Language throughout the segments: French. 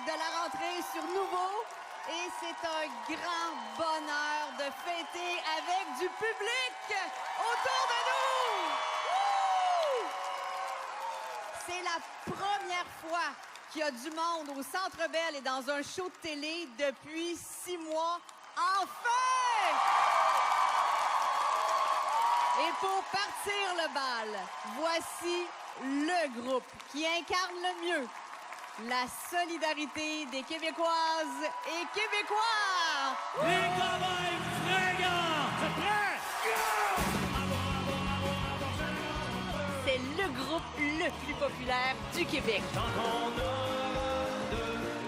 de la rentrée sur Nouveau. Et c'est un grand bonheur de fêter avec du public autour de nous. Wouh! C'est la première fois qu'il y a du monde au Centre Bell et dans un show de télé depuis 6 mois. Enfin! Et pour partir le bal, voici le groupe qui incarne le mieux la solidarité des Québécoises et Québécois. Les Cowboys fringants! C'est prêt? C'est le groupe le plus populaire du Québec.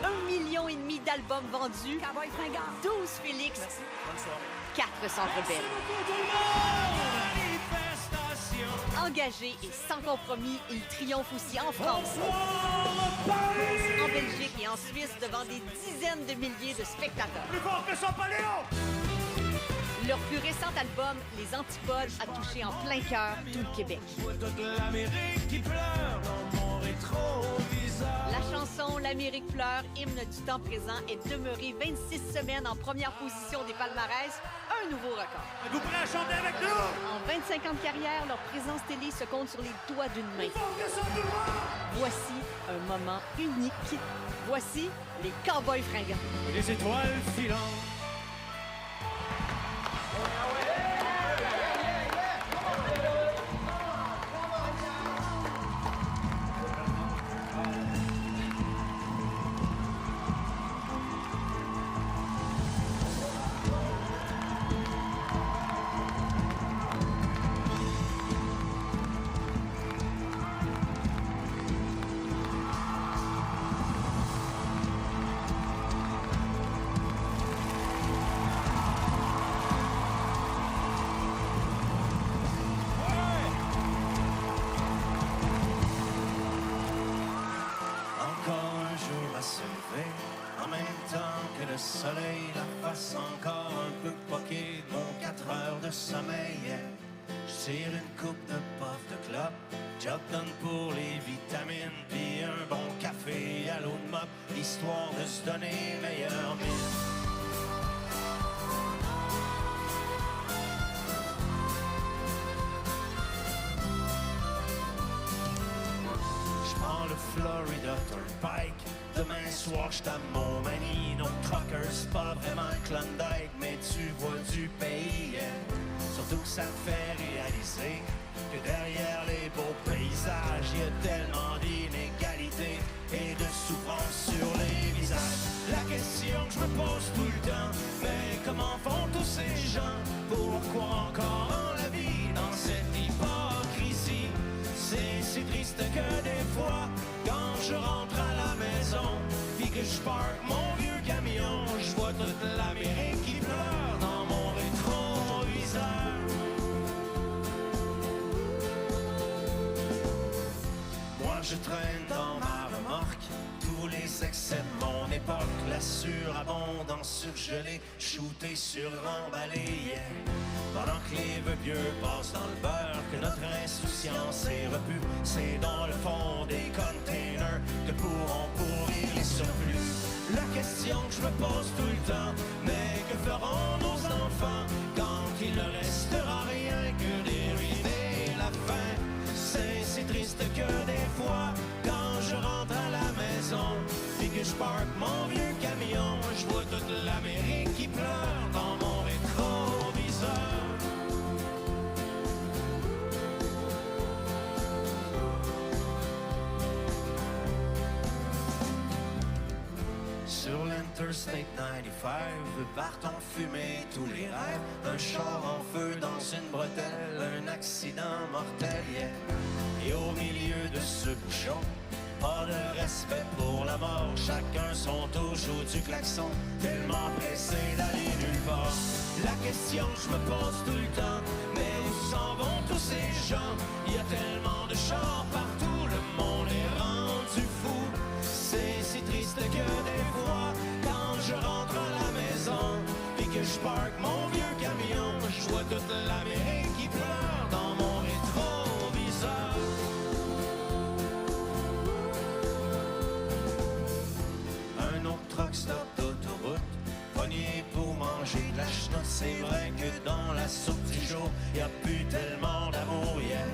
1,5 million d'albums vendus. Cowboys fringants. 12 Félix. Merci. Bonne soirée. 4 Centre Bell. Tout le monde! Manifestation. Engagé et sans compromis, il triomphe aussi en France, Bonsoir, Paris! en Belgique et en Suisse devant des dizaines de milliers de spectateurs. Plus fort que ça, Paléo! Leur plus récent album, Les Antipodes, a touché en plein cœur tout le Québec. Je vois toute l'Amérique qui pleure dans mon rétroviseur. La chanson L'Amérique pleure, hymne du temps présent, est demeurée 26 semaines en première position des palmarès, un nouveau record. Êtes-vous prêts à chanter avec nous? En 25 ans de carrière, leur présence télé se compte sur les doigts d'une main. Plus fort que ça, tout le monde! Voici un moment unique. Voici les Cowboys fringants. Les étoiles filantes. Encore un jour à se lever, en même temps que le soleil, la face encore un peu poquée de mon 4 heures de sommeil. Je tire une coupe de puff de clope, job done pour les vitamines, puis un bon café à l'eau de mop, histoire de se donner meilleur mine. Dans le Florida Turnpike, demain soir j'suis à Montmagny. Nos truckers, c'est pas vraiment Klondike, mais tu vois du pays. Surtout que ça te fait réaliser que derrière les beaux paysages, y a tellement d'inégalités et de souffrance sur les visages. La question que je me pose tout le temps, mais comment font tous ces gens pour croire encore en la vie dans cette hypocrisie? C'est si triste que des fois, quand je rentre à la maison, puis que je parque mon vieux camion, je vois toute l'Amérique qui pleure dans mon rétroviseur. Moi je traîne dans ma remorque tous les excès de mon époque, la surabondance surgelée, shootée, suremballée. Pendant que les vœux pieux passent dans le beurre, que notre insouciance est repue, c'est dans le fond des containers que pourront pourrir les surplus. La question que je me pose tout le temps, mais que feront nos enfants quand il ne restera rien que des ruines et la faim? C'est si triste que des fois, quand je rentre à la maison et que je parque mon vieux camion, je vois toute l'Amérique qui pleure dans mon rétroviseur. Sur l'Interstate 95, partent en fumée tous les rêves. Un char en feu dans une bretelle, un accident mortel, yeah. Et au milieu de ce bouchon, pas de respect pour la mort. Chacun son tour, joue du klaxon, tellement pressé d'aller nulle part. La question que je me pose tout le temps, mais où s'en vont tous ces gens? Il y a tellement de chars partout, le monde est rendu fou. C'est si triste que des fois, quand je rentre à la maison, puis que je parque mon vieux camion, je vois toute l'Amérique qui pleure dans mon rétroviseur. Un c'est vrai que dans la soupe du jour, y a plus tellement d'amour, yeah.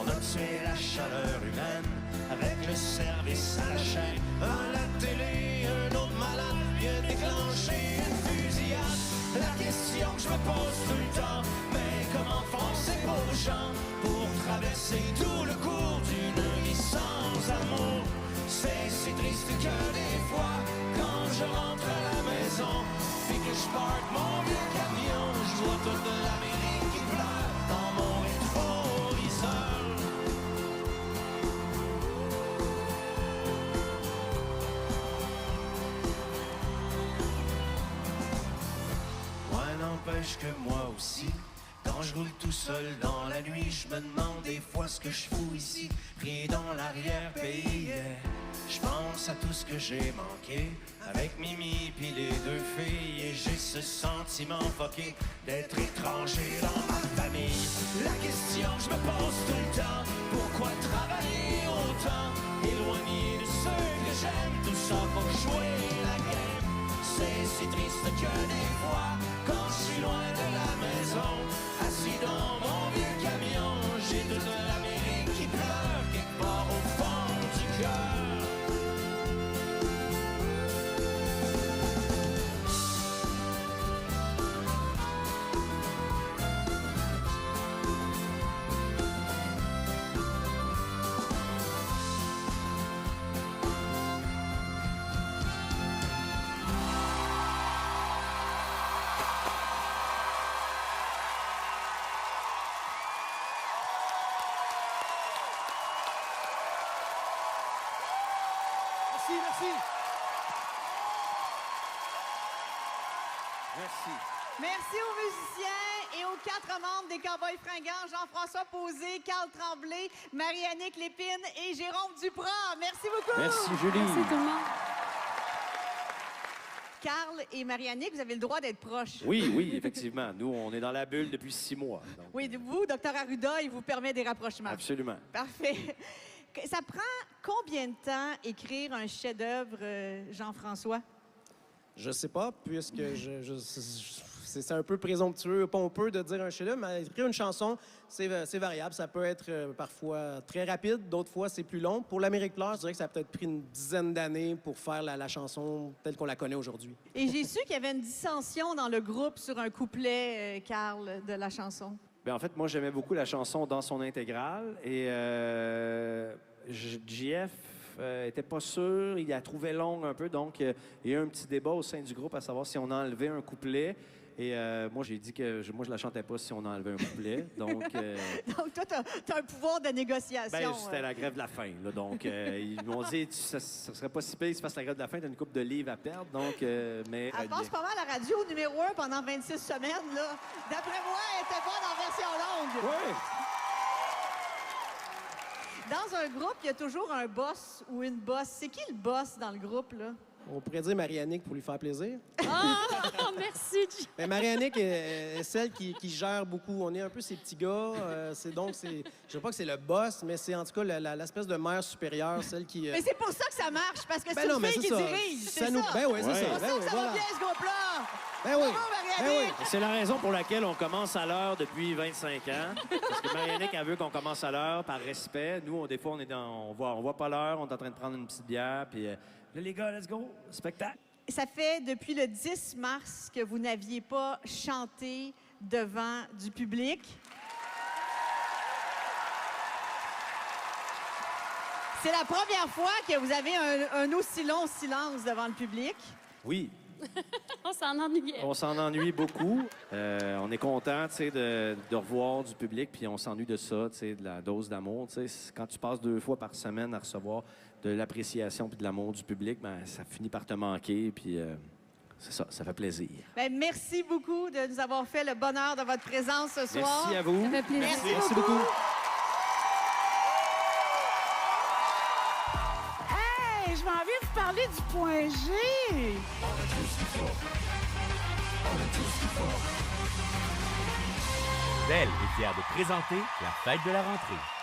On a tué la chaleur humaine avec le service à la chaîne. À la télé, un autre malade vient déclencher une fusillade. La question que je me pose tout le temps, mais comment font ces pauvres gens pour traverser tout le cours d'une vie sans amour? C'est si triste que des fois, quand je rentre à la maison, puis que je parque mon vieux camion, je vois toute l'Amérique qui pleure dans mon rétroviseur. N'empêche que moi aussi, quand je roule tout seul dans la nuit, je me demande des fois ce que je fous ici, pris dans l'arrière-pays. Je pense à tout ce que j'ai manqué avec Mimi puis les deux filles, et j'ai ce sentiment fucké d'être étranger dans ma famille. La question que je me pose tout le temps, pourquoi travailler autant, éloigné de ceux que j'aime, tout ça pour jouer la game. C'est si triste que des fois, quand je suis loin de la maison, assis dans mon vieux camion, j'ai toute l'Amérique qui pleure quelque part au fond du cœur. Merci. Merci. Merci aux musiciens et aux 4 membres des Cowboys fringants, Jean-François Posé, Carl Tremblay, Marie-Annick Lépine et Jérôme Duprat. Merci beaucoup. Merci, Julie. Merci tout le monde. Carl et Marie-Annick, vous avez le droit d'être proches. Oui, oui, effectivement. Nous, on est dans la bulle depuis 6 mois. Donc, Oui, vous, Dr Arruda, il vous permet des rapprochements. absolument. Parfait. Ça prend combien de temps écrire un chef-d'œuvre, Jean-François? Je sais pas, puisque c'est un peu présomptueux, pompeux de dire un chef-d'œuvre, mais écrire une chanson, c'est variable. Ça peut être parfois très rapide, d'autres fois c'est plus long. Pour l'Amérique pleure, je dirais que ça a peut-être pris une dizaine d'années pour faire la chanson telle qu'on la connaît aujourd'hui. Et j'ai su qu'il y avait une dissension dans le groupe sur un couplet, Carl, de la chanson. Bien, en fait, moi, j'aimais beaucoup la chanson dans son intégrale et JF était pas sûr, il la trouvait longue un peu, donc il y a eu un petit débat au sein du groupe à savoir si on enlevait un couplet. Et moi, j'ai dit que moi, je la chantais pas si on enlevait un couplet. Donc, Donc, toi, t'as un pouvoir de négociation. ben, c'était la grève de la faim. Là, donc, ils m'ont dit ça serait pas si pire que tu fasses la grève de la faim, t'as une couple de livres à perdre. Donc, mais Elle passe pas mal à la radio numéro 1 pendant 26 semaines. Là. D'après moi, elle était bonne en version longue. oui. Dans un groupe, il y a toujours un boss ou une boss. C'est qui le boss dans le groupe, là? On pourrait dire Marie-Annick pour lui faire plaisir. Ah, merci, G. Mais Marie-Annick est celle qui gère beaucoup. On est un peu ces petits gars. Je sais pas que c'est le boss, mais c'est en tout cas l'espèce de mère supérieure, celle qui... Mais c'est pour ça que ça marche, parce que Ben c'est non, une mais fille qui c'est ça. dirige. Ça C'est nous- ça. Ben oui, c'est Ouais. ça. C'est pour ça Ben que oui, ça voilà. va bien, ce groupe-là. Ben oui. Bravo, Ben Marie-Annick. oui. C'est la raison pour laquelle on commence à l'heure depuis 25 ans. Parce que Marie-Annick, elle veut qu'on commence à l'heure par respect. Nous, des fois, on voit pas l'heure, on est en train de prendre une petite bière, puis là, les gars, let's go, spectacle. Ça fait depuis le 10 mars que vous n'aviez pas chanté devant du public. C'est la première fois que vous avez un aussi long silence devant le public. Oui, On s'en ennuyait. on s'en ennuie beaucoup. On est content, tu sais, de revoir du public, puis on s'ennuie de ça, tu sais, de la dose d'amour. Tu sais, quand tu passes 2 fois par semaine à recevoir de l'appréciation puis de l'amour du public, ben ça finit par te manquer, puis c'est ça, ça fait plaisir. Ben, merci beaucoup de nous avoir fait le bonheur de votre présence ce soir. Merci à vous. Ça fait plaisir. Merci beaucoup. Hey, je m'en viens vous parler du point G. Belle est fière de présenter la fête de la rentrée.